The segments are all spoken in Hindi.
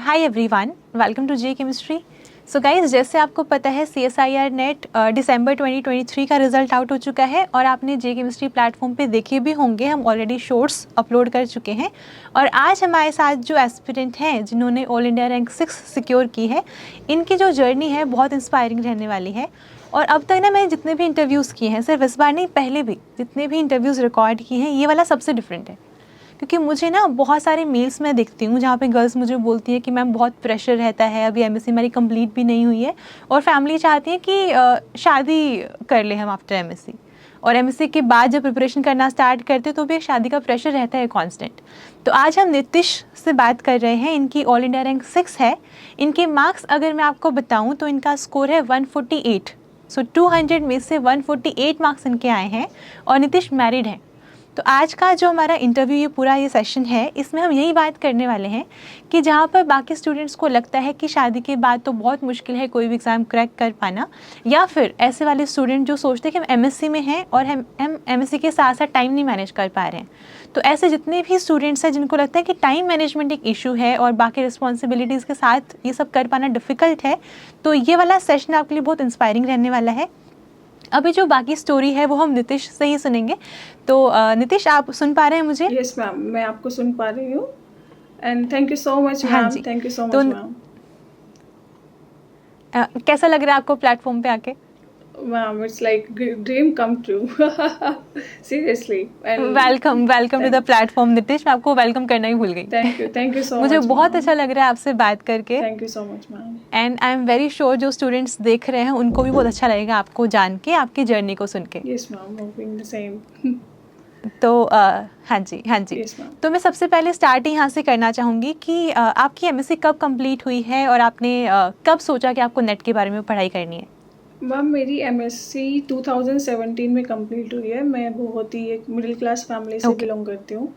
Hi everyone, welcome to J chemistry. So guys, जैसे आपको पता है CSIR नेट दिसंबर 2023 का रिजल्ट आउट हो चुका है और आपने जे केमिस्ट्री प्लेटफॉर्म पे देखे भी होंगे। हम ऑलरेडी शॉर्ट्स अपलोड कर चुके हैं और आज हमारे साथ जो एस्पिरेंट हैं जिन्होंने ऑल इंडिया रैंक 6 सिक्योर की है, इनकी जो जर्नी है बहुत इंस्पायरिंग रहने वाली है। और अब तक ना मैंने जितने भी इंटरव्यूज़ किए हैं, सिर्फ इस बार नहीं, पहले भी जितने भी इंटरव्यूज़ रिकॉर्ड किए हैं, ये वाला सबसे डिफरेंट है। क्योंकि मुझे ना बहुत सारे मेल्स मैं देखती हूँ जहाँ पे गर्ल्स मुझे बोलती है कि मैम बहुत प्रेशर रहता है, अभी MSc हमारी कंप्लीट भी नहीं हुई है और फैमिली चाहती है कि शादी कर ले हम आफ्टर MSc। और MSc के बाद जब प्रिपरेशन करना स्टार्ट करते तो भी एक शादी का प्रेशर रहता है कांस्टेंट। तो आज हम नितिश से बात कर रहे हैं। इनकी ऑल इंडिया रैंक 6 है। इनके मार्क्स अगर मैं आपको बताऊँ तो इनका स्कोर है 148। सो 200 में से 148 मार्क्स इनके आए हैं और नितिश मैरिड हैं। तो आज का जो हमारा इंटरव्यू ये सेशन है, इसमें हम यही बात करने वाले हैं कि जहाँ पर बाकी स्टूडेंट्स को लगता है कि शादी के बाद तो बहुत मुश्किल है कोई भी एग्ज़ाम क्रैक कर पाना, या फिर ऐसे वाले स्टूडेंट जो सोचते हैं कि हम MSc में हैं और हम MSc के साथ साथ टाइम नहीं मैनेज कर पा रहे हैं। तो ऐसे जितने भी स्टूडेंट्स हैं जिनको लगता है कि टाइम मैनेजमेंट एक इशू है और बाकी रिस्पॉन्सिबिलिटीज़ के साथ ये सब कर पाना डिफ़िकल्ट है, तो ये वाला सेशन आपके लिए बहुत इंस्पायरिंग रहने वाला है। अभी जो बाकी स्टोरी है वो हम नितिश से ही सुनेंगे। तो नितिश, आप सुन पा रहे हैं मुझे? यस मैम, मैं आपको सुन पा रही हूँ and thank you so much हाँ मैम। जी। थैंक यू सो तो मच मैम। कैसा लग रहा है आपको प्लेटफॉर्म पे आके? Ma'am, it's like dream come true seriously. Welcome to the platform Nitish. मैं आपको वेलकम करना ही भूल गई। Thank you so much. मुझे बहुत अच्छा लग रहा है आपसे बात करके। Thank you so much ma'am. And I am very sure जो स्टूडेंट्स देख रहे हैं उनको भी बहुत अच्छा लगेगा आपको जान के, आपकी जर्नी को सुन के। Yes ma'am, hopping the same. तो हाँ जी। Yes, ma'am. तो मैं सबसे पहले स्टार्ट यहाँ से करना चाहूँगी कि आपकी MSc कब कंप्लीट हुई है और आपने कब सोचा कि आपको नेट के बारे में पढ़ाई करनी है? मैम, मेरी MSc 2017 में कंप्लीट हुई है। मैं बहुत ही एक मिडिल क्लास फैमिली से बिलोंग करती हूँ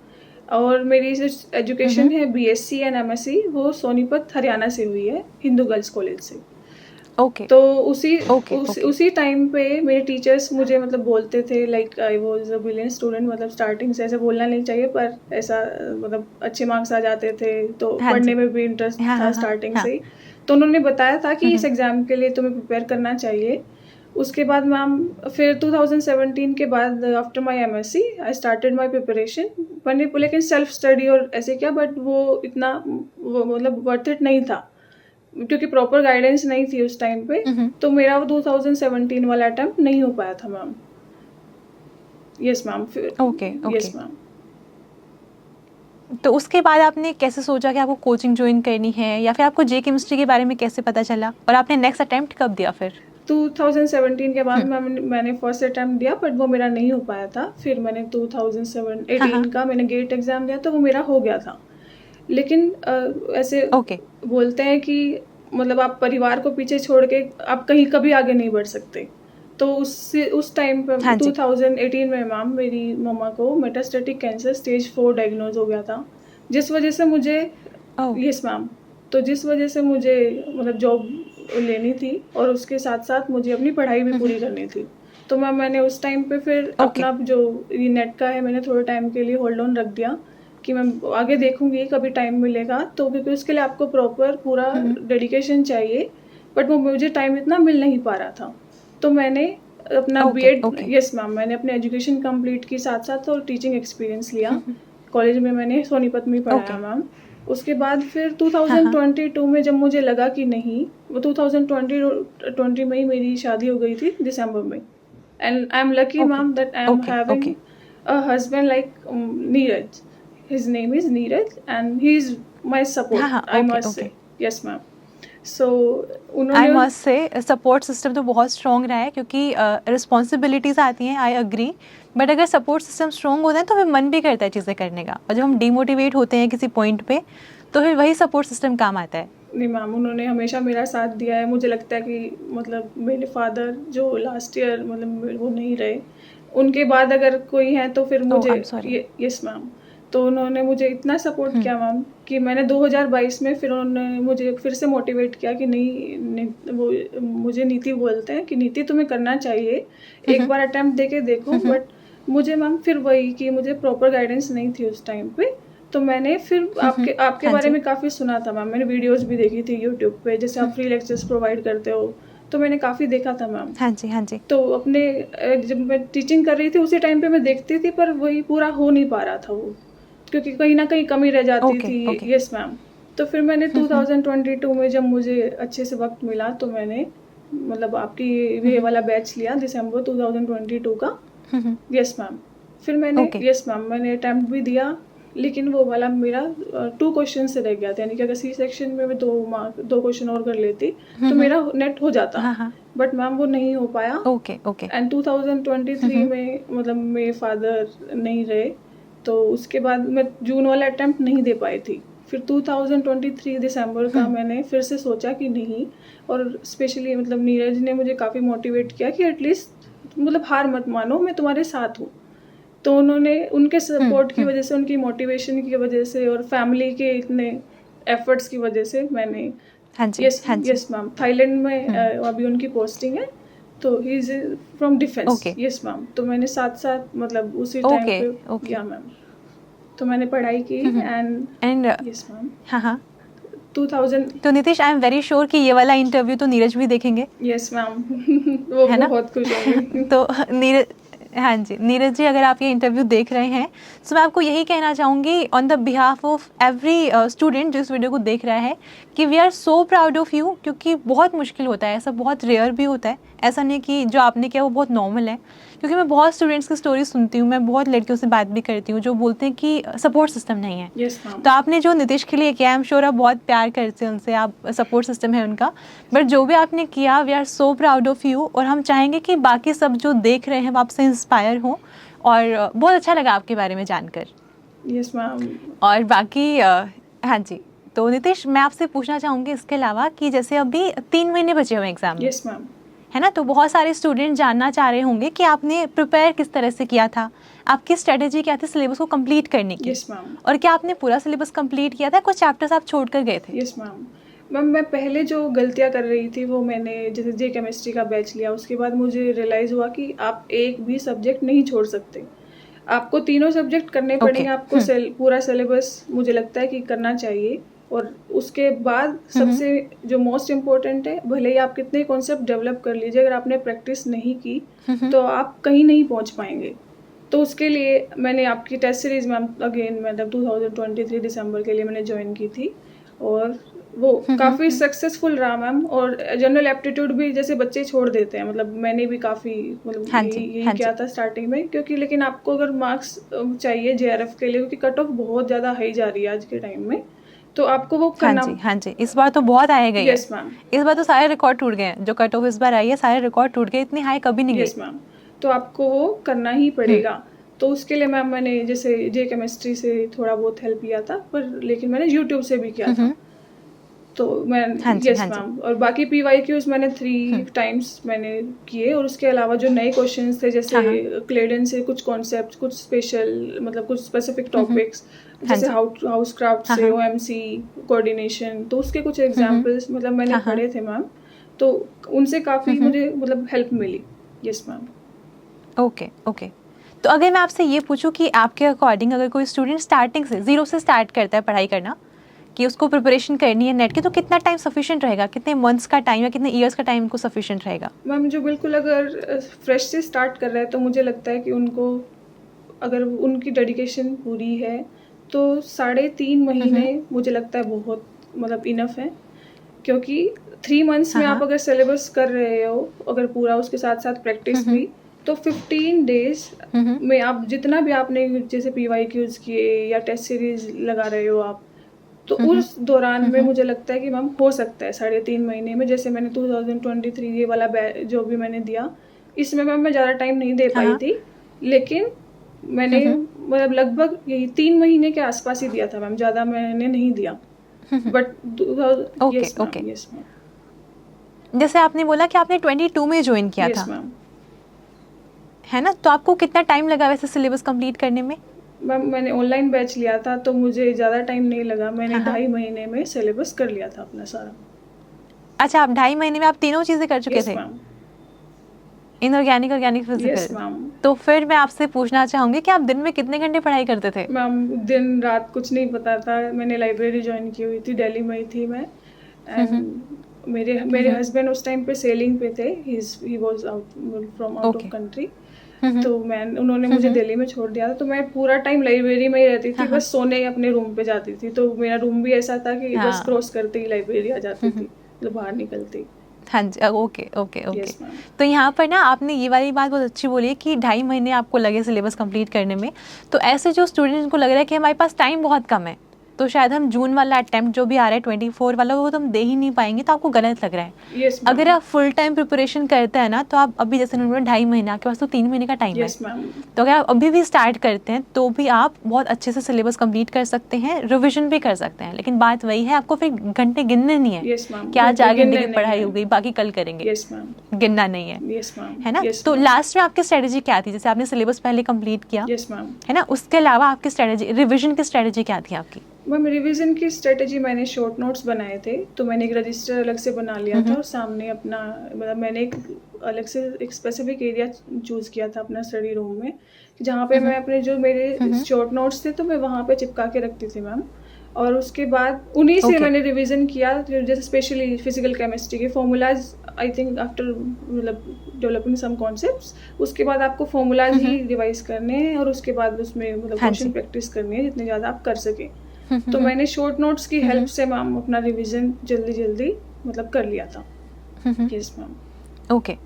और मेरी जो एजुकेशन है BSc एंड MSc वो सोनीपत हरियाणा से हुई है, हिंदू गर्ल्स कॉलेज से। ओके। तो उसी टाइम पे मेरे टीचर्स मुझे मतलब बोलते थे like I was a brilliant student. मतलब स्टार्टिंग से ऐसे बोलना नहीं चाहिए पर ऐसा मतलब अच्छे मार्क्स आ जाते थे तो पढ़ने में भी इंटरेस्ट था स्टार्टिंग से ही। तो उन्होंने बताया था कि इस एग्ज़ाम के लिए तुम्हें प्रिपेयर करना चाहिए। उसके बाद मैम फिर 2017 के बाद after my MSc I started my preparation. मैंने लेकिन सेल्फ स्टडी और ऐसे किया बट वो इतना वो मतलब वर्थ इट नहीं था क्योंकि प्रॉपर गाइडेंस नहीं थी उस टाइम पे। तो मेरा वो 2017 वाला अटेम्प्ट नहीं हो पाया था मैम। Yes ma'am. फिर ओके। Yes ma'am. तो उसके बाद आपने कैसे सोचा कि आपको कोचिंग ज्वाइन करनी है, या फिर आपको जे केमिस्ट्री के बारे में कैसे पता चला और आपने नेक्स्ट अटेम्प्ट कब दिया फिर? 2017 के बाद मैंने फर्स्ट अटेम्प्ट दिया बट वो मेरा नहीं हो पाया था। फिर मैंने 2018 का मैंने गेट एग्ज़ाम दिया तो वो मेरा हो गया था। लेकिन ऐसे बोलते हैं कि मतलब आप परिवार को पीछे छोड़ के आप कहीं कभी आगे नहीं बढ़ सकते। तो उस टाइम पे 2018 में मैम मेरी मम्मा को मेटास्टेटिक कैंसर स्टेज 4 डायग्नोज हो गया था, जिस वजह से मुझे यस मैम, तो जिस वजह से मुझे मतलब जॉब लेनी थी और उसके साथ साथ मुझे अपनी पढ़ाई भी पूरी करनी थी। तो मैंने उस टाइम पे फिर अपना जो ये नेट का है मैंने थोड़े टाइम के लिए होल्ड ऑन रख दिया कि मैं आगे देखूंगी कभी टाइम मिलेगा तो, क्योंकि उसके लिए आपको प्रॉपर पूरा डेडिकेशन चाहिए बट वो मुझे टाइम इतना मिल नहीं पा रहा था। तो मैंने अपना B.Ed यस मैम, मैंने अपने एजुकेशन कंप्लीट की साथ साथ और टीचिंग एक्सपीरियंस लिया। कॉलेज में मैंने सोनीपत में पढ़ाया मैम। उसके बाद फिर 2022 में जब मुझे लगा कि नहीं, वो 2020 में ही मेरी शादी हो गई थी दिसंबर में। And I am lucky ma'am that I am having a husband like Neeraj. His name is Neeraj and he is my support. I must say. Yes ma'am. So I must say support system तो बहुत स्ट्रॉन्ग रहा है क्योंकि रिस्पॉन्सिबिलिटीज़ आती हैं, आई अग्री। बट अगर सपोर्ट सिस्टम स्ट्रॉन्ग होता है तो फिर मन भी करता है चीज़ें करने का, और जब हम डिमोटिवेट होते हैं किसी पॉइंट पे तो फिर वही सपोर्ट सिस्टम काम आता है। नहीं मैम, उन्होंने हमेशा मेरा साथ दिया है। मुझे लगता है कि मतलब मेरे फादर जो लास्ट ईयर मतलब वो नहीं रहे, उनके बाद अगर कोई है तो फिर मुझे यस मैम, तो उन्होंने मुझे इतना सपोर्ट किया मैम कि मैंने 2022 में फिर उन्होंने मुझे फिर से मोटिवेट किया कि नहीं वो मुझे नीति बोलते हैं कि नीति तुम्हें करना चाहिए, एक बार अटेम्प्ट देके देखो। बट मुझे मैम फिर वही कि मुझे प्रॉपर गाइडेंस नहीं थी उस टाइम पे, तो मैंने फिर आपके बारे में काफ़ी सुना था मैम, मैंने वीडियोस भी देखी थी यूट्यूब पे, जैसे आप फ्री लेक्चर्स प्रोवाइड करते हो, तो मैंने काफ़ी देखा था मैम। हाँ जी, हाँ जी। तो अपने जब मैं टीचिंग कर रही थी उसी टाइम पे मैं देखती थी, पर वही पूरा हो नहीं पा रहा था वो, क्योंकि कहीं ना कहीं कमी रह जाती थी। Yes ma'am. तो फिर मैंने 2022 में जब मुझे अच्छे से वक्त मिला तो मैंने मतलब आपकी ये वाला बैच लिया दिसंबर 2022 का। Yes ma'am. फिर मैंने यस मैम मैंने अटेम्प्ट भी दिया, लेकिन वो वाला मेरा 2 क्वेश्चन से रह गया था, यानी कि अगर सी सेक्शन में मैं 2 क्वेश्चन और कर लेती तो मेरा नेट हो जाता, बट मैम वो नहीं हो पाया। एंड 2023 में मतलब मेरे फादर नहीं रहे, तो उसके बाद मैं जून वाला अटेम्प्ट नहीं दे पाई थी। फिर 2023 दिसंबर का मैंने फिर से सोचा कि नहीं, और स्पेशली मतलब नीरज ने मुझे काफ़ी मोटिवेट किया कि एटलीस्ट मतलब हार मत मानो, मैं तुम्हारे साथ हूँ। तो उन्होंने उनके सपोर्ट की वजह से, उनकी मोटिवेशन की वजह से और फैमिली के इतने एफर्ट्स की वजह से मैंने यस मैम थाईलैंड में अभी उनकी पोस्टिंग है, तो he is from defence. Yes ma'am. तो मैंने साथ साथ मतलब उसी टाइम पे किया मैम, तो मैंने पढ़ाई की एंड यस मैम। हाँ 2000। तो नीतीश, आई एम वेरी श्योर कि ये वाला इंटरव्यू तो नीरज भी देखेंगे। यस मैम वो है बहुत खुश होंगे। तो नीरज, हाँ जी, नीरज जी, अगर आप ये इंटरव्यू देख रहे हैं तो मैं आपको यही कहना चाहूँगी on the behalf of every student जो इस वीडियो को देख रहा है कि we are so proud of you, क्योंकि बहुत मुश्किल होता है, ऐसा बहुत रेयर भी होता है। ऐसा नहीं कि जो आपने किया वो बहुत नॉर्मल है, क्योंकि मैं बहुत स्टूडेंट्स की स्टोरी सुनती हूँ, मैं बहुत लड़कियों से बात भी करती हूँ जो बोलते हैं कि सपोर्ट सिस्टम नहीं है। तो आपने जो नीतीश के लिए किया, आई एम श्योर आप बहुत प्यार करते हैं उनसे, आप सपोर्ट सिस्टम है उनका, बट जो भी आपने किया we are so proud of you. और हम चाहेंगे कि बाकी सब जो देख रहे हैं वो आपसे इंस्पायर हों, और बहुत अच्छा लगा आपके बारे में जानकर। Yes ma'am. और बाकी हाँ जी, तो नीतीश मैं आपसे पूछना चाहूँगी इसके अलावा कि जैसे अभी 3 महीने बचे हुए एग्जाम में, यस मैम, है ना, तो बहुत सारे स्टूडेंट जानना चाह रहे होंगे कि आपने प्रिपेयर किस तरह से किया था, आपकी स्ट्रेटेजी क्या थी सिलेबस को कंप्लीट करने की। Yes ma'am. और क्या आपने पूरा सिलेबस कंप्लीट किया था, कुछ चैप्टर्स आप छोड़ कर गए थे? Yes ma'am. मैम मैं पहले जो गलतियाँ कर रही थी वो मैंने जैसे जे केमिस्ट्री का बैच लिया, उसके बाद मुझे रियलाइज़ हुआ कि आप एक भी सब्जेक्ट नहीं छोड़ सकते, आपको तीनों सब्जेक्ट करने पड़ेंगे। आपको पूरा सिलेबस मुझे लगता है कि करना चाहिए। और उसके बाद सबसे जो मोस्ट इम्पोर्टेंट है, भले ही आप कितने कॉन्सेप्ट डेवलप कर लीजिए, अगर आपने प्रैक्टिस नहीं की तो आप कहीं नहीं पहुंच पाएंगे। तो उसके लिए मैंने आपकी टेस्ट सीरीज मैम अगेन मतलब 2023 दिसंबर के लिए मैंने ज्वाइन की थी, और वो काफ़ी सक्सेसफुल रहा मैम। और जनरल एप्टीट्यूड भी जैसे बच्चे छोड़ देते हैं, मतलब मैंने भी काफ़ी मतलब यही किया था स्टार्टिंग में, क्योंकि लेकिन आपको अगर मार्क्स चाहिए जेआरएफ के लिए, क्योंकि कट ऑफ बहुत ज़्यादा हाई जा रही है आज के टाइम में, तो आपको वो करना। हाँ जी, इस बार तो बहुत आएगा। Yes ma'am. इस बार तो सारे रिकॉर्ड टूट गए हैं, जो कट ऑफ इस बार आई है सारे रिकॉर्ड टूट गए, इतनी हाई कभी नहीं गई। Yes ma'am. तो आपको वो करना ही पड़ेगा। तो उसके लिए मैम मैंने जैसे जे केमिस्ट्री से थोड़ा बहुत हेल्प किया था, पर लेकिन मैंने यूट्यूब से भी किया था। तो मैं यस मैम। और बाकी PYQs मैंने 3 टाइम्स मैंने किए, और उसके अलावा जो नए क्वेश्चंस थे जैसे क्लेडन से कुछ कॉन्सेप्ट, कुछ स्पेशल मतलब कुछ स्पेसिफिक टॉपिक्स, जैसे हाउस क्राफ्ट से OMC कोऑर्डिनेशन, तो उसके कुछ एग्जांपल्स मतलब मैंने पढ़े थे मैम, तो उनसे काफ़ी मुझे मतलब हेल्प मिली। Yes ma'am. ओके। तो अगर मैं आपसे ये पूछूं कि आपके अकॉर्डिंग अगर कोई स्टूडेंट स्टार्टिंग से 0 से स्टार्ट करता है पढ़ाई करना, कि उसको प्रिपरेशन करनी है नेट की, तो कितना टाइम सफिशिएंट रहेगा, कितने मंथ्स का टाइम या कितने ईयर्स का टाइम को सफिशिएंट रहेगा? मैम जो बिल्कुल अगर फ्रेश से स्टार्ट कर रहा है तो मुझे लगता है कि उनको अगर उनकी डेडिकेशन पूरी है तो 3.5 महीने मुझे लगता है बहुत मतलब इनफ है, क्योंकि 3 मंथ्स में आप अगर सिलेबस कर रहे हो अगर पूरा, उसके साथ साथ प्रैक्टिस भी, तो 15 डेज में आप जितना भी आपने जैसे PYQs किए या टेस्ट सीरीज लगा रहे हो आप, तो उस दौरान में मुझे लगता है कि मैम हो सकता है 3.5 महीने में। जैसे मैंने 2023 ये वाला जो भी मैंने दिया, इसमें मैम मैं ज़्यादा टाइम नहीं दे पाई थी, लेकिन मैंने मतलब लगभग यही 3 महीने के आसपास ही दिया था मैम, ज़्यादा मैंने नहीं दिया। But yes ma'am. जैसे आपने बोला कि आपने 22 में ज्वाइन किया था, मैम, है ना, तो आपको कितना टाइम लगा वैसे सिलेबस कंप्लीट करने में? मैम मैंने ऑनलाइन बैच लिया था तो मुझे ज़्यादा टाइम नहीं लगा, मैंने 2.5 महीने में सिलेबस कर लिया था अपना सारा। अच्छा, आप 2.5 महीने में आप तीनों चीज़ें कर चुके थे? Ma'am. Inorganic, organic, yes physical. Ma'am. तो फिर मैं आपसे पूछना चाहूँगी कि आप दिन में कितने घंटे पढ़ाई करते थे? मैम दिन रात कुछ नहीं पता था। मैंने लाइब्रेरी ज्वाइन की हुई थी, दिल्ली में ही थी मैं। एंड मेरे हस्बैंड उस टाइम पे सेलिंग पे थे, he was out from out of okay. Country. तो उन्होंने मुझे दिल्ली में छोड़ दिया था, तो मैं पूरा टाइम लाइब्रेरी में ही रहती थी, बस सोने अपने रूम पे जाती थी। तो मेरा रूम भी ऐसा था कि बस क्रॉस करते ही लाइब्रेरी आ जाती थी, मतलब बाहर निकलती। हाँ जी, okay okay okay. Yes ma'am. तो यहाँ पर ना आपने ये वाली बात बहुत अच्छी बोली है कि 2.5 महीने आपको लगे सिलेबस कंप्लीट करने में। तो ऐसे जो स्टूडेंट्स को लग रहा है कि हमारे पास टाइम बहुत कम है, तो शायद हम जून वाला अटेम्प्ट जो भी आ रहा है 24 वाला, वो तो हम दे ही नहीं पाएंगे, तो आपको गलत लग रहा है। यस अगर आप फुल टाइम प्रिपरेशन करते हैं ना, तो आप अभी जैसे उन्होंने 2.5 महीने, आपके पास तो 3 महीने का टाइम है। Yes ma'am. तो अगर आप अभी भी स्टार्ट करते हैं तो भी आप बहुत अच्छे से सिलेबस कंप्लीट कर सकते हैं, रिविजन भी कर सकते हैं। लेकिन बात वही है, आपको फिर घंटे गिनने नहीं है। Yes ma'am. कि आज 4 घंटे की नहीं पढ़ाई है। हो गई, बाकी कल करेंगे। Yes ma'am. गिनना नहीं है। Yes ma'am. है ना? यस तो मैम। लास्ट में आपकी स्ट्रेटजी क्या थी? जैसे आपने सिलेबस पहले कंप्लीट किया, यस मैम। है ना, उसके अलावा आपकी स्ट्रेटजी, रिविजन की स्ट्रेटजी क्या थी आपकी? मैम रिवीजन की स्ट्रेटजी, मैंने शॉर्ट नोट्स बनाए थे, तो मैंने एक रजिस्टर अलग से बना लिया था और सामने अपना, मतलब मैंने एक अलग से एक स्पेसिफिक एरिया चूज़ किया था अपना स्टडी रूम में, जहाँ पे मैं अपने जो मेरे शॉर्ट नोट्स थे तो मैं वहाँ पे चिपका के रखती थी मैम। और उसके बाद उन्हीं से मैंने रिवीजन किया, जैसे स्पेशली फिजिकल केमिस्ट्री के फॉर्मूलाज, आई थिंक आफ्टर मतलब डेवलपिंग सम कॉन्सेप्ट्स, उसके बाद आपको फॉर्मूलाज ही रिवाइज करने हैं और उसके बाद उसमें मतलब क्वेश्चन प्रैक्टिस करनी है जितने ज़्यादा आप कर सकें। तो मैंने शॉर्ट नोट्स की हेल्प से मैम अपना रिवीजन जल्दी जल्दी मतलब कर लिया था। Yes ma'am. ओके।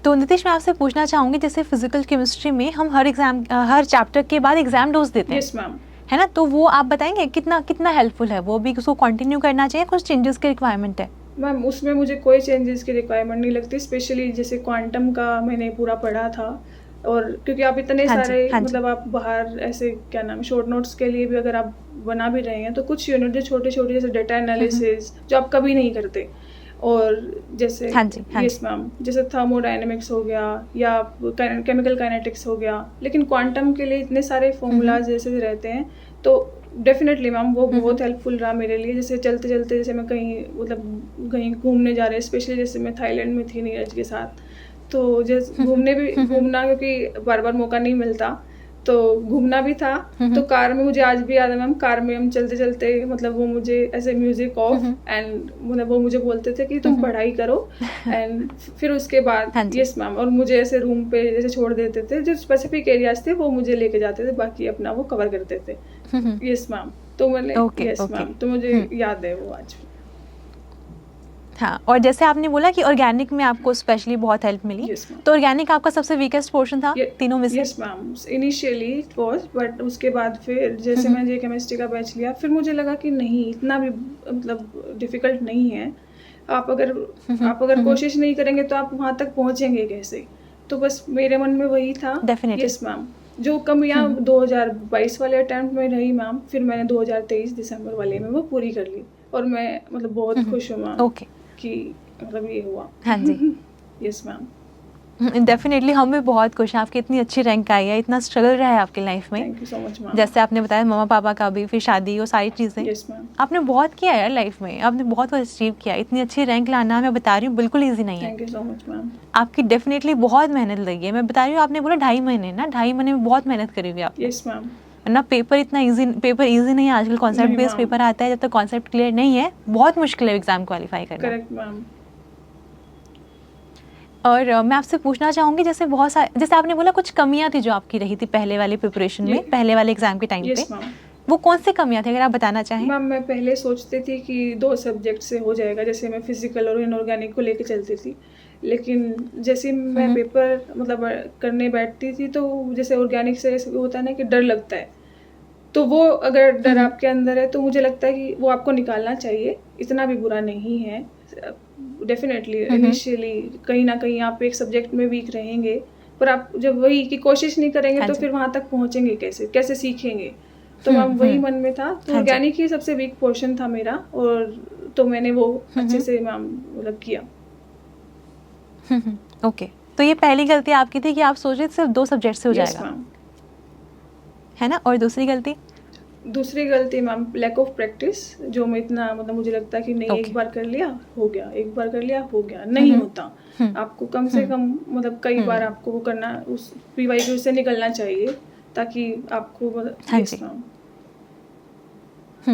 तो नितिश, मैं आपसे पूछना चाहूँगी, जैसे फिजिकल केमिस्ट्री में हम हर चैप्टर के बाद एग्जाम डोज देते हैं। Yes ma'am. है ना? तो वो आप बताएंगे कितना कितना हेल्पफुल है? वो भी उसको कंटिन्यू करना चाहिए, कुछ चेंजेस की रिक्वायरमेंट है? मैम उसमें मुझे कोई चेंजेस की रिक्वायरमेंट नहीं लगती, स्पेशली जैसे क्वांटम का मैंने पूरा पढ़ा था। और क्योंकि आप इतने सारे मतलब आप बाहर ऐसे क्या नाम शॉर्ट नोट्स के लिए भी अगर आप बना भी रहे हैं, तो कुछ यूनिट जो छोटे छोटे जैसे डेटा एनालिसिस जो आप कभी नहीं करते, और जैसे यस मैम, जैसे थर्मोडायनेमिक्स हो गया या केमिकल काइनेटिक्स हो गया, लेकिन क्वांटम के लिए इतने सारे फॉर्मूलाज जैसे रहते हैं, तो डेफिनेटली मैम वो बहुत हेल्पफुल रहा मेरे लिए। जैसे चलते चलते जैसे मैं कहीं घूमने जा रहे हैं, स्पेशली जैसे मैं थाईलैंड में थी नीरज के साथ, तो जैसे घूमना क्योंकि बार बार मौका नहीं मिलता, तो घूमना भी था। तो कार में, मुझे आज भी याद है मैम, कार में हम चलते चलते मतलब वो मुझे ऐसे म्यूजिक ऑफ एंड मतलब वो मुझे बोलते थे कि तुम पढ़ाई करो एंड फिर उसके बाद यस मैम, और मुझे ऐसे रूम पे जैसे छोड़ देते थे, जो स्पेसिफिक एरियाज थे वो मुझे लेके जाते थे, बाकी अपना वो कवर करते थे। Yes ma'am. तो मैंने यस मैम, तो मुझे याद है वो आज। हाँ, और जैसे आपने बोला कि ऑर्गेनिक में आपको स्पेशली बहुत हेल्प मिली। yes, तो ऑर्गेनिक आपका सबसे वीकेस्ट पोर्शन था तीनों में से? Yes ma'am, initially it was, but उसके बाद फिर जैसे मैंने केमिस्ट्री का बैच लिया, फिर मुझे लगा कि नहीं, इतना भी मतलब डिफिकल्ट नहीं है। आप अगर कोशिश नहीं करेंगे तो आप वहाँ तक पहुँचेंगे कैसे? तो बस मेरे मन में वही था। यस मैम, जो कमियाँ 2022 वाले अटेम्प्ट में रही मैम, फिर मैंने 2023 दिसंबर वाले में वो पूरी कर ली, और मैं मतलब बहुत खुश हूँ मैम कि मतलब ये हुआ। हाँ जी। यस मैम, डेफिनेटली हम भी बहुत खुश हैं, आपकी इतनी अच्छी रैंक आई है, इतना स्ट्रगल रहा है आपकी लाइफ में। Thank you so much ma'am. जैसे आपने बताया मम्मा पापा का भी, फिर शादी, वो सारी चीज़ें। यस मैम, आपने बहुत किया यार लाइफ में, आपने बहुत कुछ अचीव किया। इतनी अच्छी रैंक लाना, मैं बता रही हूँ, बिल्कुल ईजी नहीं है। Thank you so much ma'am. आपकी डेफिनेटली बहुत मेहनत लगी है। मैं बता रही हूँ, आपने बोला 2.5 महीने ना, 2.5 महीने में बहुत मेहनत करी हुई आपने। Yes ma'am. ना पेपर इतना ईजी, पेपर ईजी नहीं है आजकल, कॉन्सेप्ट बेस्ड पेपर आता है, जब तक कॉन्सेप्ट क्लियर नहीं है बहुत मुश्किल है एग्जाम क्वालिफाई करना। Correct ma'am. और मैं आपसे पूछना चाहूँगी, जैसे बहुत सारे, जैसे आपने बोला कुछ कमियाँ थी जो आपकी रही थी पहले वाले प्रिपरेशन में, पहले वाले एग्जाम के टाइम पे, वो कौन सी कमियाँ थी अगर आप बताना चाहें? मैम मैं पहले सोचती थी कि 2 सब्जेक्ट से हो जाएगा, जैसे मैं फिजिकल और इनऑर्गेनिक को लेके चलती थी, लेकिन जैसे मैं पेपर मतलब करने बैठती थी, तो जैसे ऑर्गेनिक से होता है ना कि डर लगता है, तो वो अगर डर आपके अंदर है तो मुझे लगता है कि वो आपको निकालना चाहिए। इतना भी बुरा नहीं है, डेफिनेटली इनिशियली कहीं ना कहीं आप एक सब्जेक्ट में वीक रहेंगे, पर आप जब वही की कोशिश नहीं करेंगे तो फिर वहाँ तक पहुँचेंगे कैसे सीखेंगे? तो मैम वही मन में था, तो ऑर्गेनिक ही सबसे वीक पोर्शन था मेरा, और तो मैंने वो अच्छे से मैम मतलब किया। ओके, तो ये पहली गलती आपकी थी कि आप सोचे सिर्फ 2 सब्जेक्ट से हो जाएगा, मैम। है ना? और दूसरी गलती? दूसरी गलती मैम लैक ऑफ प्रैक्टिस, जो मैं इतना मतलब मुझे लगता है कि नहीं एक बार कर लिया हो गया, एक बार कर लिया हो गया, नहीं होता। आपको कम से कम मतलब कई बार आपको वो करना, उस PYQ से निकलना चाहिए ताकि आपको yes, मैम।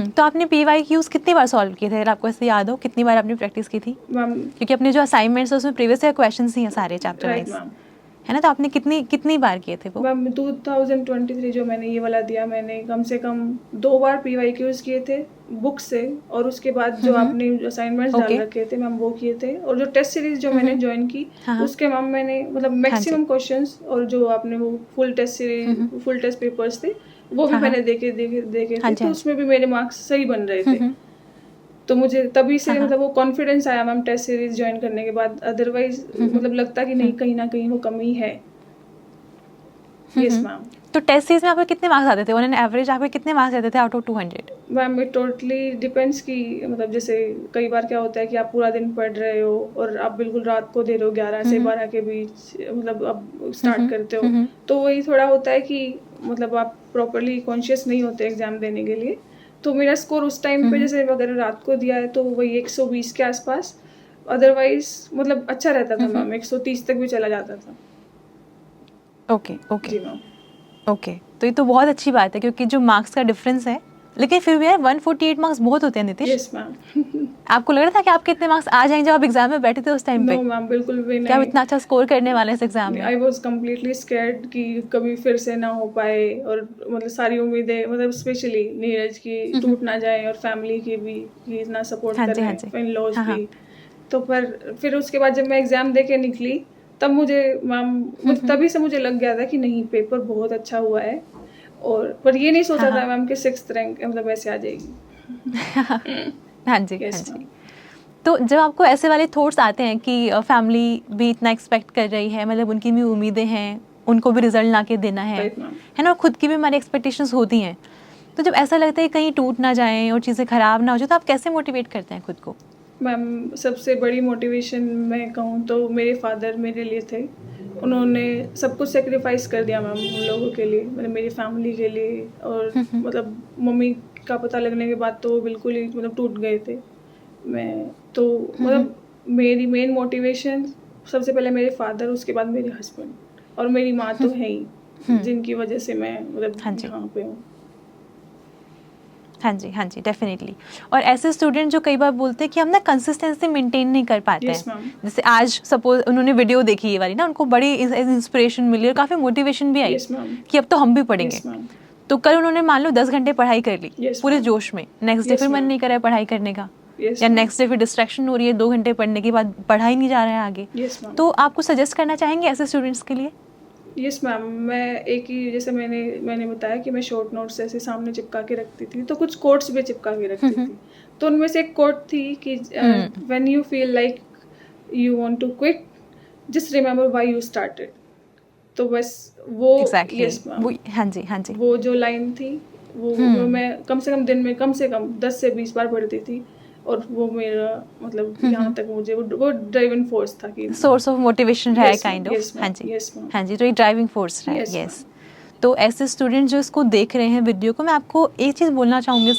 तो आपने PYQs कितनी बार सॉल्व किए थे, अगर आपको ऐसे याद हो कितनी बार आपने प्रैक्टिस की थी मैम? क्योंकि अपने जो असाइनमेंट्स है उसमें प्रीवियस ईयर क्वेश्चंस ही हैं सारे चैप्टर वाइज, है ना, तो आपने कितनी बार किए थे वो? मैम 2023 जो मैंने ये वाला दिया, मैंने कम से कम 2 बार PYQs किए थे बुक से, और उसके बाद जो आपने असाइनमेंट्स डाल रखे थे मैम वो किए थे, और जो टेस्ट सीरीज जो मैंने ज्वाइन की उसके मैम मैंने मतलब मैक्सिमम क्वेश्चंस, और जो आपने वो full test series full test papers थे वो भी मैंने देखे थे, तो उसमें भी मेरे मार्क्स सही बन रहे थे। तो मुझे तभी से मतलब वो कॉन्फिडेंस आया मैम टेस्ट सीरीज ज्वाइन करने के बाद, अदरवाइज मतलब लगता कि नहीं कहीं ना कहीं वो कमी है। Yes ma'am. तो टेस्ट सीरीज में आपके कितने मार्क्स आते थे ऑन एन एवरेज, आपके कितने मार्क्स आते थे out of 200? Ma'am it totally depends कि मतलब जैसे कई बार क्या होता है कि आप पूरा दिन पढ़ रहे हो और आप बिल्कुल रात को दे रहे हो 11 से 12 के बीच मतलब आप स्टार्ट करते हो, तो वही थोड़ा होता है कि मतलब आप प्रॉपरली कॉन्शियस नहीं होते एग्जाम देने के लिए। तो मेरा स्कोर उस टाइम पे जैसे अगर रात को दिया है तो वही 120 के आसपास, अदरवाइज मतलब अच्छा रहता था मैम, 130 तक भी चला जाता था। ओके ओके, तो ये तो बहुत अच्छी बात है क्योंकि जो मार्क्स का डिफरेंस है, लेकिन फिर भी यार 148 मार्क्स बहुत होते हैं नीतीश। Yes ma'am. आपको लग रहा था कि आपके इतने मार्क्स आ जाएंगे जब आप एग्जाम में बैठे थे उस टाइम पे? नो मैम, बिल्कुल भी नहीं। क्या आप इतना अच्छा स्कोर करने वाले हैं इस एग्जाम में? आई वाज कम्प्लीटली स्कैर्ड कि कभी फिर से ना हो पाए, और मतलब सारी उम्मीदें मतलब स्पेशली नीरज की टूट ना जाए, और फैमिली की भी कि इतना सपोर्ट कर रहे हैं, इन लॉज भी। तो पर फिर उसके बाद जब मैं एग्जाम दे के निकली तब मुझे मैम तभी से मुझे लग गया था कि नहीं पेपर बहुत अच्छा हुआ है, और पर ये नहीं सोचा था मैम कि 6th रैंक मतलब ऐसे आ जाएगी। हाँ जी, हाँ जी। तो जब आपको ऐसे वाले थॉट्स आते हैं कि फैमिली भी इतना एक्सपेक्ट कर रही है, मतलब उनकी भी उम्मीदें हैं, उनको भी रिजल्ट ला के देना है ना, और खुद की भी हमारी एक्सपेक्टेशंस होती हैं, तो जब ऐसा लगता है कहीं टूट ना जाए और चीज़ें ख़राब ना हो जाए, तो आप कैसे मोटिवेट करते हैं खुद को? मैम सबसे बड़ी मोटिवेशन मैं कहूँ तो मेरे फादर मेरे लिए थे। उन्होंने सब कुछ सेक्रीफाइस कर दिया मैम उन लोगों के लिए, मतलब मेरी फैमिली के लिए, और मतलब मम्मी का पता लगने के बाद तो वो बिल्कुल ही मतलब टूट गए थे। मैं तो मतलब मेरी मेन मोटिवेशन सबसे पहले मेरे फादर, उसके बाद मेरे हस्बैंड, और मेरी माँ तो है ही, जिनकी वजह से मैं मतलब यहाँ पे हूँ। हाँ जी, हाँ जी, डेफिनेटली। और ऐसे स्टूडेंट जो कई बार बोलते हैं कि हम ना कंसिस्टेंसी मेंटेन नहीं कर पाते हैं, जैसे आज सपोज उन्होंने वीडियो देखी ये वाली ना, उनको बड़ी इंस्पिरेशन मिली और काफ़ी मोटिवेशन भी आई कि अब तो हम भी पढ़ेंगे। तो कल उन्होंने मान लो 10 घंटे पढ़ाई कर ली पूरे जोश में, नेक्स्ट डे फिर मन नहीं कर रहा है पढ़ाई करने का, या नेक्स्ट डे फिर डिस्ट्रैक्शन हो रही है, 2 घंटे पढ़ने के बाद पढ़ा ही नहीं जा रहा है आगे। तो आपको सजेस्ट करना चाहेंगे ऐसे स्टूडेंट्स के लिए? यस मैम, मैं एक ही जैसे मैंने बताया कि मैं शॉर्ट नोट्स ऐसे सामने चिपका के रखती थी, तो कुछ कोट्स भी चिपका के रखती थी। तो उनमें से एक कोट थी कि when you feel like you want to quit, just remember why you started. तो बस वो यस मैम, हाँ जी, हाँ जी, वो जो लाइन थी वो मैं कम से कम दिन में कम से कम 10 से 20 बार पढ़ती थी, और वो मेरा मतलब यहाँ तक मुझे वो ड्राइविंग फोर्स था कि सोर्स ऑफ मोटिवेशन रहा है काइंड ऑफ। हाँ जी, हाँ जी, तो ये ड्राइविंग फोर्स रहा है। यस। तो ऐसे स्टूडेंट जो इसको देख रहे हैं वीडियो को, मैं आपको एक चीज़ बोलना चाहूँगी,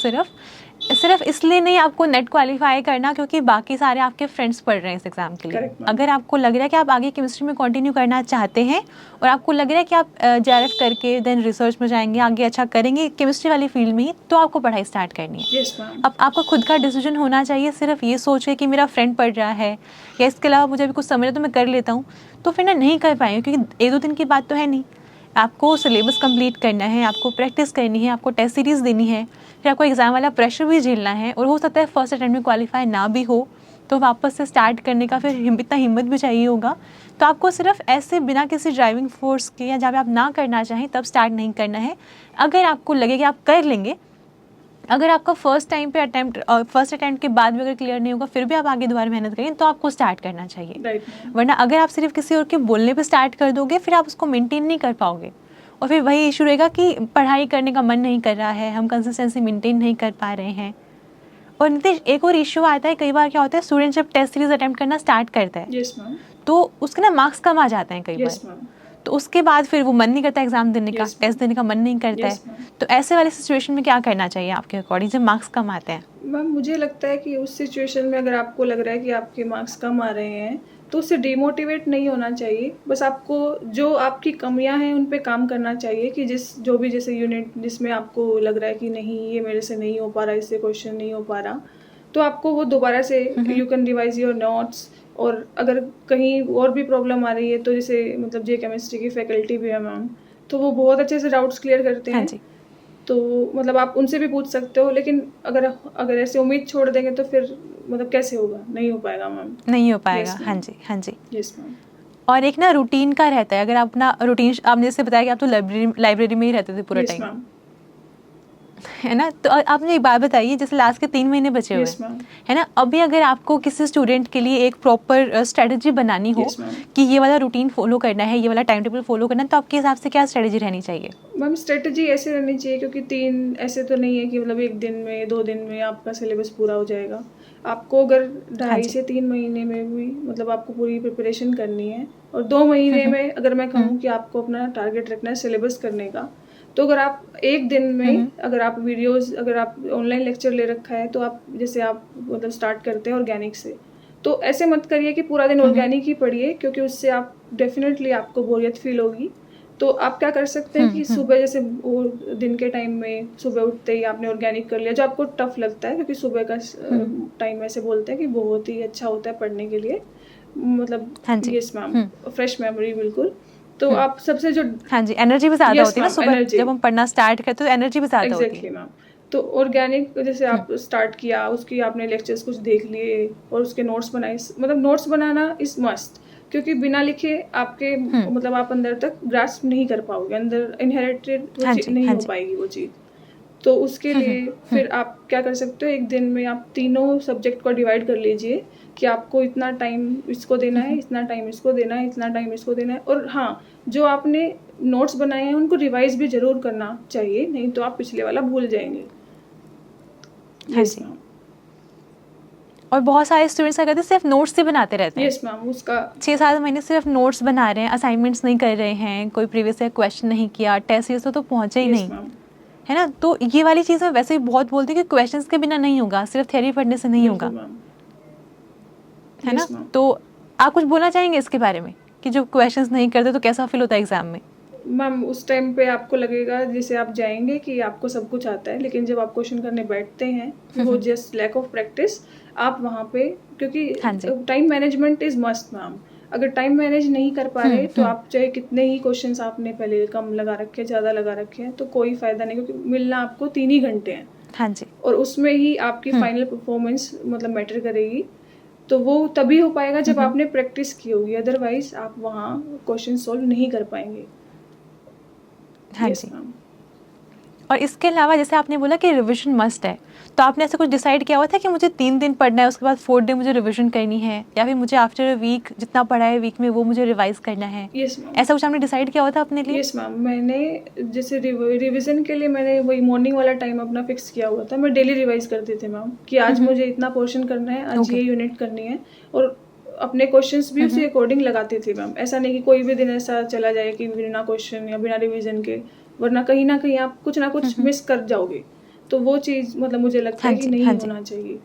सिर्फ इसलिए नहीं आपको नेट क्वालिफाई करना क्योंकि बाकी सारे आपके फ्रेंड्स पढ़ रहे हैं इस एग्ज़ाम के लिए। अगर आपको लग रहा है कि आप आगे केमिस्ट्री में कंटिन्यू करना चाहते हैं और आपको लग रहा है कि आप JRF करके देन रिसर्च में जाएंगे, आगे अच्छा करेंगे केमिस्ट्री वाली फील्ड में ही, तो आपको पढ़ाई स्टार्ट करनी है। अब आपका खुद का डिसीजन होना चाहिए। सिर्फ ये सोच के कि मेरा फ्रेंड पढ़ रहा है या इसके अलावा मुझे अभी कुछ समझ है तो मैं कर लेता हूँ, तो फिर ना नहीं कर पाएंगे, क्योंकि 1-2 दिन की बात तो है नहीं। आपको सिलेबस कंप्लीट करना है, आपको प्रैक्टिस करनी है, आपको टेस्ट सीरीज़ देनी है, फिर आपको एग्ज़ाम वाला प्रेशर भी झेलना है, और हो सकता है फर्स्ट अटेम्प्ट में क्वालिफाई ना भी हो, तो वापस से स्टार्ट करने का फिर इतना हिम्मत भी चाहिए होगा। तो आपको सिर्फ ऐसे बिना किसी ड्राइविंग फोर्स के या जब आप ना करना चाहें तब स्टार्ट नहीं करना है। अगर आपको लगे कि आप कर लेंगे, अगर आपका फर्स्ट अटैम्प्ट के बाद भी अगर क्लियर नहीं होगा फिर भी आप आगे दोबारा मेहनत करेंगे, तो आपको स्टार्ट करना चाहिए। वरना अगर आप सिर्फ किसी और के बोलने पे स्टार्ट कर दोगे फिर आप उसको मेंटेन नहीं कर पाओगे, और फिर वही इशू रहेगा कि पढ़ाई करने का मन नहीं कर रहा है, हम कंसिस्टेंसी मेंटेन नहीं कर पा रहे हैं। और नीतीश, एक और इशू आता है, कई बार क्या होता है स्टूडेंट जब टेस्ट सीरीज अटेम्प्ट करना स्टार्ट करता है तो उसके ना मार्क्स कम आ जाते हैं कई बार, तो उसके बाद फिर वो मन नहीं करता एग्जाम देने का, टेस्ट देने का मन नहीं करता है। तो ऐसे वाले सिचुएशन में क्या करना चाहिए आपके अकॉर्डिंग जब मार्क्स कम आते हैं? मैम मुझे लगता है कि उस सिचुएशन में अगर आपको लग रहा है कि आपके मार्क्स कम आ रहे हैं तो उससे डिमोटिवेट नहीं होना चाहिए। बस आपको जो आपकी कमियां हैं उन पे काम करना चाहिए कि जो भी जैसे यूनिट जिसमें आपको लग रहा है कि नहीं ये मेरे से नहीं हो पा रहा, इससे क्वेश्चन नहीं हो पा रहा, तो आपको वो दोबारा से you can revise your notes. और अगर कहीं और भी प्रॉब्लम आ रही है तो जैसे मतलब जे केमिस्ट्री की फैकल्टी भी है मैम, तो वो बहुत अच्छे से डाउट्स क्लियर करते हैं। तो मतलब आप उनसे भी पूछ सकते हो, लेकिन अगर ऐसे उम्मीद छोड़ देंगे तो फिर मतलब कैसे होगा, नहीं हो पाएगा मैम, नहीं हो पाएगा। हाँ जी, हाँ जी, यस मैम। और एक ना रूटीन का रहता है, अगर आप अपना रूटीन, आपने जैसे बताया कि आप तो लाइब्रेरी में ही रहते थे पूरा टाइम, है ना, तो आपने एक बात बताइए जैसे लास्ट के 3 महीने बचे हुए है ना, अभी अगर आपको किसी स्टूडेंट के लिए एक प्रॉपर स्ट्रेटजी बनानी हो कि ये वाला रूटीन फॉलो करना है, ये वाला टाइम टेबल फॉलो करना है, तो आपके हिसाब से क्या स्ट्रेटजी रहनी चाहिए? मैम स्ट्रेटजी ऐसे रहनी चाहिए, क्योंकि 3 ऐसे तो नहीं है कि मतलब 1 दिन में 2 दिन में आपका सिलेबस पूरा हो जाएगा। आपको अगर 2.5 से 3 महीने में भी मतलब आपको पूरी प्रिपरेशन करनी है, और 2 महीने में अगर मैं कहूँ कि आपको अपना टारगेट रखना है सिलेबस करने का, तो अगर आप 1 दिन में अगर आप वीडियोस, अगर आप ऑनलाइन लेक्चर ले रखा है तो आप जैसे आप मतलब स्टार्ट करते हैं ऑर्गेनिक से, तो ऐसे मत करिए कि पूरा दिन ऑर्गेनिक ही पढ़िए, क्योंकि उससे आप डेफिनेटली आपको बोरियत फील होगी। तो आप क्या कर सकते हैं कि सुबह जैसे वो दिन के टाइम में सुबह उठते ही आपने ऑर्गेनिक कर लिया, जो आपको टफ लगता है, क्योंकि सुबह का टाइम ऐसे बोलते हैं कि बहुत ही अच्छा होता है पढ़ने के लिए, मतलब यस मैम, फ्रेश मेमोरी बिल्कुल। तो आप सबसे जो हाँ जी एनर्जी भी ज़्यादा होती है ना सुबह जब हम पढ़ना स्टार्ट करते हैं, तो एनर्जी भी ज़्यादा होती है। Exactly ma'am. तो ऑर्गेनिक जैसे आप स्टार्ट किया, उसकी आपने लेक्चर्स कुछ देख लिए और उसके नोट्स बनाए, मतलब नोट्स बनाना इज मस्ट, क्योंकि बिना लिखे आपके मतलब आप अंदर तक ग्रास्प नहीं कर पाओगे, अंदर इनहेरिटेड नहीं हो पाएगी वो चीज़। तो उसके लिए फिर आप क्या कर सकते हो, 1 दिन में आप तीनों सब्जेक्ट को डिवाइड कर लीजिए कि आपको इतना टाइम इसको देना है, इतना टाइम इसको देना है, इतना टाइम इसको देना है। और हाँ, जो आपने नोट्स बनाए हैं उनको रिवाइज भी जरूर करना चाहिए, नहीं तो आप पिछले वाला भूल जाएंगे। Yes ma'am. और बहुत सारे स्टूडेंट्स क्या करते हैं, सिर्फ नोट्स ही बनाते रहते हैं। यस मैम, उसका 6-7 महीने सिर्फ नोट्स बना रहे हैं, असाइनमेंट्स नहीं कर रहे हैं, कोई प्रीवियस ईयर क्वेश्चन नहीं किया, टेस्ट सीरीज तो पहुंचे ही नहीं, है ना। तो ये वाली चीज़ मैं वैसे ही बहुत बोलती हूँ कि क्वेश्चंस के बिना नहीं होगा, सिर्फ थ्योरी पढ़ने से नहीं होगा, है ना। तो आप कुछ बोलना चाहेंगे इसके बारे में कि जो क्वेश्चंस नहीं करते तो कैसा फील होता है एग्जाम में? मैम उस टाइम पे आपको लगेगा जैसे आप जाएंगे कि आपको सब कुछ आता है, लेकिन जब आप क्वेश्चन करने बैठते हैं वो जस्ट लैक ऑफ प्रैक्टिस आप वहाँ पे, क्योंकि time management is must ma'am. अगर टाइम मैनेज नहीं कर पा रहे तो आप चाहे कितने ही क्वेश्चंस आपने पहले कम लगा रखे, ज़्यादा लगा रखे हैं, तो कोई फायदा नहीं, क्योंकि मिलना आपको 3 ही घंटे हैं। हाँ जी। और उसमें ही आपकी फाइनल परफॉर्मेंस मतलब मैटर करेगी, तो वो तभी हो पाएगा जब आपने प्रैक्टिस की होगी, अदरवाइज आप वहाँ क्वेश्चन सॉल्व नहीं कर पाएंगे। हाँ जी। और इसके अलावा जैसे आपने बोला कि रिवीजन मस्ट है, तो आपने ऐसा कुछ डिसाइड किया हुआ था कि मुझे 3 दिन पढ़ना है, उसके बाद 4th डे मुझे रिवीजन करनी है, या फिर मुझे आफ्टर अ वीक जितना पढ़ा है वीक में वो मुझे रिवाइज करना है? यस मैम, ऐसा कुछ आपने डिसाइड किया हुआ था अपने लिए? यस मैम, मैंने जैसे रिवीजन के लिए मैंने वही मॉर्निंग वाला टाइम अपना फिक्स किया हुआ था। मैं डेली रिवाइज करती थी मैम कि आज मुझे इतना पोर्शन करना है, आज ये यूनिट करनी है, और अपने क्वेश्चंस भी उसी अकॉर्डिंग लगाती थी मैम। ऐसा नहीं कि कोई भी दिन ऐसा चला जाए कि बिना क्वेश्चन या बिना रिवीजन के, वरना कहीं ना कहीं आप कुछ ना कुछ मिस कर जाओगे। तो वो चीज़ मतलब मुझे लगता है कि नहीं होना चाहिए।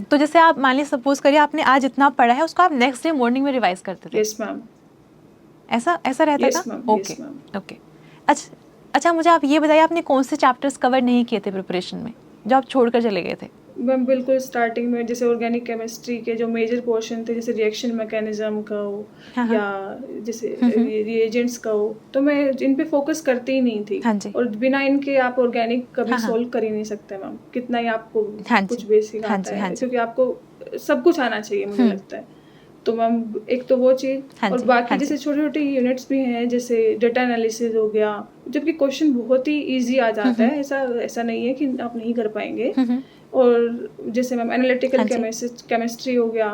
तो जैसे आप मान लीजिए सपोज करिए आपने आज इतना पढ़ा है, उसको आप नेक्स्ट डे मॉर्निंग में रिवाइज करते थे? Yes ma'am. ऐसा रहता था? ओके। अच्छा मुझे आप ये बताइए, आपने कौन से चैप्टर्स कवर नहीं किए थे प्रिपरेशन में जो आप छोड़कर चले गए थे? मैम बिल्कुल स्टार्टिंग में जैसे ऑर्गेनिक केमिस्ट्री के जो मेजर पोर्शन थे, जैसे रिएक्शन मैकेनिज्म का हो या जैसे रिएजेंट्स का हो, तो मैं इन पे फोकस करती ही नहीं थी। और बिना इनके आप ऑर्गेनिक कभी सॉल्व कर ही नहीं सकते मैम, कितना ही आपको कुछ बेसिक आता है, क्योंकि आपको सब कुछ आना चाहिए मुझे लगता है। तो मैम एक तो वो चीज़, और बाकी जैसे छोटी छोटी यूनिट्स भी हैं, जैसे डेटा एनालिसिस हो गया, जबकि क्वेश्चन बहुत ही ईजी आ जाता है, ऐसा नहीं है कि आप नहीं कर पाएंगे। और जैसे मैम एनालिटिकल केमिस्ट्री हो गया,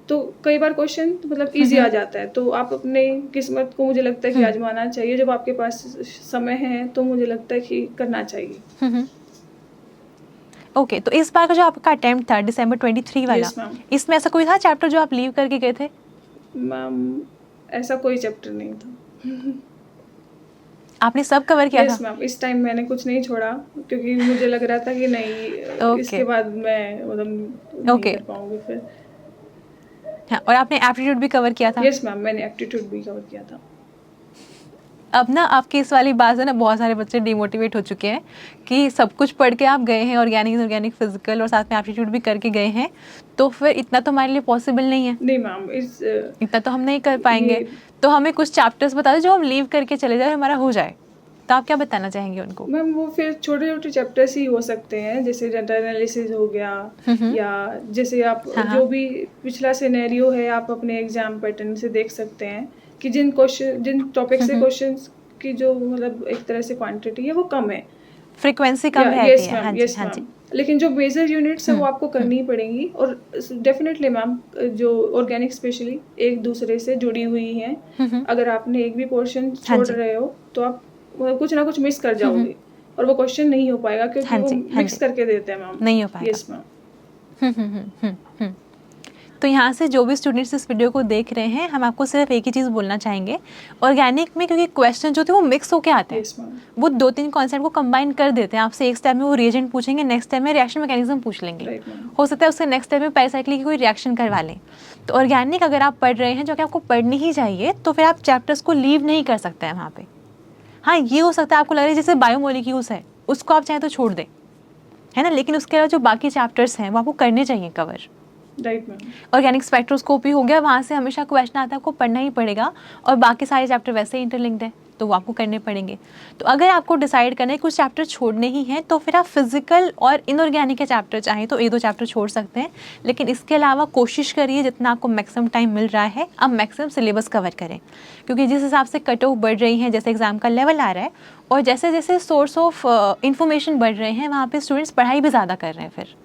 तो कई बार क्वेश्चन मतलब इजी आ जाता है, तो आप अपने किस्मत को मुझे लगता है कि आजमाना चाहिए। जब आपके पास समय है तो मुझे लगता है कि करना चाहिए। ओके, तो इस बार का जो आपका अटेम्प्ट था दिसंबर 23 वाला, इसमें ऐसा कोई था चैप्टर जो आप लीव करके गए थे? मैम ऐसा कोई चैप्टर नहीं था। आपने सब कवर किया यस था? मैम, इस टाइम मैंने कुछ नहीं छोड़ा क्योंकि मुझे लग रहा था कि नहीं इसके बाद मैं मतलब नहीं कर पाऊंगी फिर। हाँ, और आपने एप्टीट्यूड भी कवर किया था? यस मैम, मैंने एप्टीट्यूड भी कवर किया था। अब ना आपकी इस वाली बात से ना बहुत सारे बच्चे डिमोटिवेट हो चुके हैं कि सब कुछ पढ़ के आप गए हैं, ऑर्गेनिक फिजिकल और साथ में एप्टीट्यूड भी करके गए हैं, तो फिर इतना तो हमारे लिए पॉसिबल नहीं है। नहीं मैम, इतना तो हम नहीं कर पाएंगे। तो हमें कुछ चैप्टर्स बता दो जो हम लीव करके चले जाए, हमारा हो जाए, तो आप क्या बताना चाहेंगे उनको? मैम वो फिर छोटे छोटे चैप्टर्स ही हो सकते हैं, जैसे डाटा एनालिसिस हो गया, या जैसे आप जो भी पिछला सिनेरियो है आप अपने एग्जाम पैटर्न से देख सकते हैं कि जिन टॉपिक से क्वेश्चंस की जो मतलब एक तरह से क्वांटिटी है वो कम है, फ्रीक्वेंसी कम है। यस मैम, यस मैम, लेकिन जो मेजर यूनिट्स है वो आपको करनी ही पड़ेंगी। और डेफिनेटली मैम जो ऑर्गेनिक स्पेशली एक दूसरे से जुड़ी हुई हैं, अगर आपने एक भी पोर्शन छोड़ रहे हो तो आप कुछ ना कुछ मिस कर जाओगे और वो क्वेश्चन नहीं हो पाएगा क्योंकि वो मिक्स करके देते हैं मैम। नहीं हो पाएगा। Yes ma'am. तो यहाँ से जो भी स्टूडेंट्स इस वीडियो को देख रहे हैं, हम आपको सिर्फ एक ही चीज़ बोलना चाहेंगे, ऑर्गेनिक में क्योंकि क्वेश्चन जो थे वो मिक्स होके आते हैं, वो 2-3 कॉन्सेप्ट को कंबाइन कर देते हैं। आपसे एक स्टेप में वो रिएजेंट पूछेंगे, नेक्स्ट स्टेप में रिएक्शन मैकेनिज्म पूछ लेंगे, हो सकता है उसके नेक्स्ट स्टेप में पेरिसाइक्लिक की कोई रिएक्शन करवा लें। तो ऑर्गेनिक अगर आप पढ़ रहे हैं, जो कि आपको पढ़नी ही चाहिए, तो फिर आप चैप्टर्स को लीव नहीं कर सकते हैं वहाँ पर। हाँ, ये हो सकता है आपको लग रहा है जैसे बायोमोलिक्यूल्स है, उसको आप चाहें तो छोड़ दें, है ना, लेकिन उसके अलावा जो बाकी चैप्टर्स हैं वो आपको करने चाहिए cover. Right ma'am. Organic spectroscopy हो गया, वहाँ से हमेशा क्वेश्चन आता है, आपको पढ़ना ही पड़ेगा, और बाकी सारे चैप्टर वैसे ही इंटरलिंक्ड है तो वो आपको करने पड़ेंगे। तो अगर आपको डिसाइड करना है कुछ चैप्टर छोड़ने ही हैं, तो फिर आप फिजिकल और इनऑर्गेनिक के चैप्टर चाहें तो 1-2 चैप्टर छोड़ सकते हैं, लेकिन इसके अलावा कोशिश करिए जितना आपको मैक्सिमम टाइम मिल रहा है आप मैक्सिमम सिलेबस कवर करें, क्योंकि जिस हिसाब से कट ऑफ बढ़ रही है, जैसे एग्जाम का लेवल आ रहा है और जैसे जैसे सोर्स ऑफ इन्फॉर्मेशन बढ़ रहे हैं, वहाँ पर स्टूडेंट्स पढ़ाई भी ज़्यादा कर रहे हैं। फिर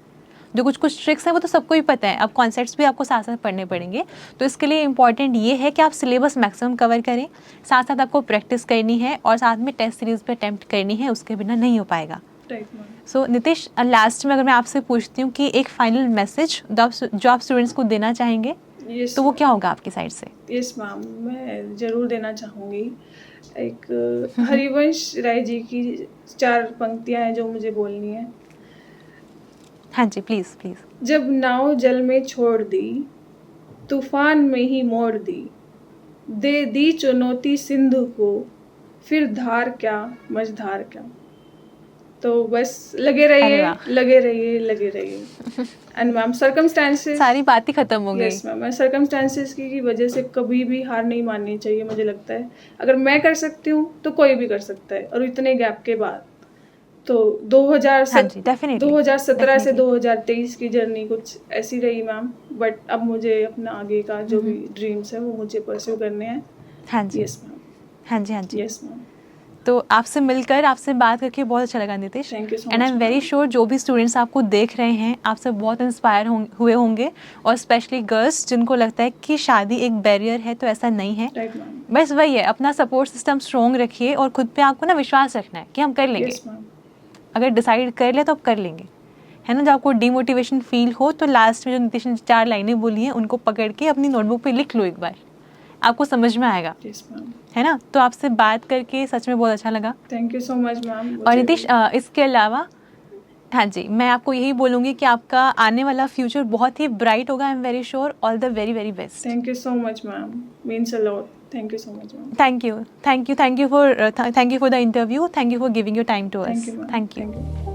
जो कुछ ट्रिक्स हैं वो तो सबको ही पता है, अब कॉन्सेप्ट्स भी आपको साथ साथ पढ़ने पड़ेंगे। तो इसके लिए इंपॉर्टेंट ये है कि आप सिलेबस मैक्सिमम कवर करें, साथ साथ आपको प्रैक्टिस करनी है और साथ में टेस्ट सीरीज़ पे अटेम्प्ट करनी है, उसके बिना नहीं हो पाएगा। सो नितिश, लास्ट में अगर मैं आपसे पूछती हूँ कि एक फाइनल मैसेज जो आप स्टूडेंट्स को देना चाहेंगे, तो वो क्या होगा आपकी साइड से? यस मैम, मैं ज़रूर देना चाहूँगी। एक हरिवंश राय जी की 4 पंक्तियाँ हैं जो मुझे बोलनी है। हाँ जी, प्लीज़ प्लीज़। जब नाव जल में छोड़ दी, तूफान में ही मोड़ दी, दे दी चुनौती सिंधु को, फिर धार क्या मझधार क्या। तो बस लगे रहिए, लगे रहिए, लगे रहिए। एंड मैम सर्कमस्टेंसेस, सारी बात ही खत्म हो गई। यस मैम, सर्कमस्टेंसेस की वजह से कभी भी हार नहीं माननी चाहिए। मुझे लगता है अगर मैं कर सकती हूँ तो कोई भी कर सकता है, और इतने गैप के बाद। तो 2017 से 2023 की जर्नी कुछ ऐसी रही मैम, बट अब मुझे अपना आगे का जो भी ड्रीम्स है वो मुझे परस्यू करने हैं। हाँ जी, यस मैम। हाँ जी, हाँ जी, यस मैम। तो आपसे मिलकर, आपसे बात करके बहुत अच्छा लगा Nitish. Thank you so much. And I am very sure जो भी स्टूडेंट्स आपको देख रहे हैं आपसे बहुत इंस्पायर हुए होंगे, और स्पेशली गर्ल्स जिनको लगता है कि शादी एक बैरियर है, तो ऐसा नहीं है। Right ma'am. बस वही है, अपना सपोर्ट सिस्टम स्ट्रॉन्ग रखिए और खुद पे आपको ना विश्वास रखना है कि हम कर लेंगे। Yes ma'am. अगर डिसाइड कर ले तो आप कर लेंगे, है ना। जब आपको डीमोटिवेशन फील हो तो लास्ट में जो नितिश ने 4 लाइनें बोली हैं उनको पकड़ के अपनी नोटबुक पे लिख लो, एक बार आपको समझ में आएगा। Yes ma'am. है ना। तो आपसे बात करके सच में बहुत अच्छा लगा। Thank you so much ma'am. और नितिश, इसके अलावा हाँ जी, मैं आपको यही बोलूँगी कि आपका आने वाला फ्यूचर बहुत ही ब्राइट होगा। आई am very sure. All the very very best. Thank you so much ma'am, means a lot. Thank you so much, ma'am. Thank you for the interview. Thank you for giving your time to us. Thank you, ma'am. Thank you. Thank you.